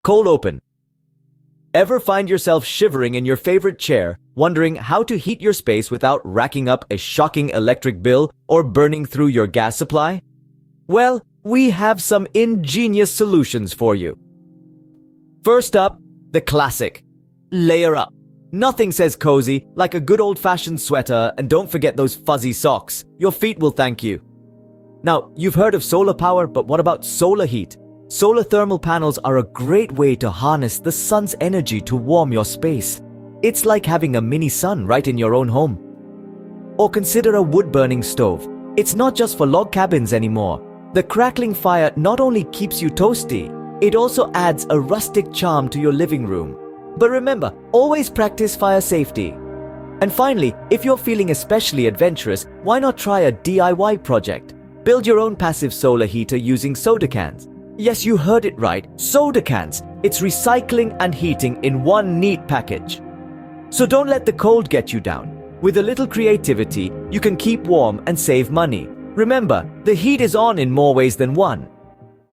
Cold open. Ever find yourself shivering in your favorite chair, wondering how to heat your space without racking up a shocking electric bill or burning through your gas supply? Well, we have some ingenious solutions for you. First up, the classic. Layer up. Nothing says cozy like a good old-fashioned sweater, and don't forget those fuzzy socks. Your feet will thank you. Now, you've heard of solar power, but what about solar heat? Solar thermal panels are a great way to harness the sun's energy to warm your space. It's like having a mini sun right in your own home. Or consider a wood-burning stove. It's not just for log cabins anymore. The crackling fire not only keeps you toasty, it also adds a rustic charm to your living room. But remember, always practice fire safety. And finally, if you're feeling especially adventurous, why not try a DIY project? Build your own passive solar heater using soda cans. Yes, you heard it right, soda cans. It's recycling and heating in one neat package. So don't let the cold get you down. With a little creativity, you can keep warm and save money. Remember, the heat is on in more ways than one.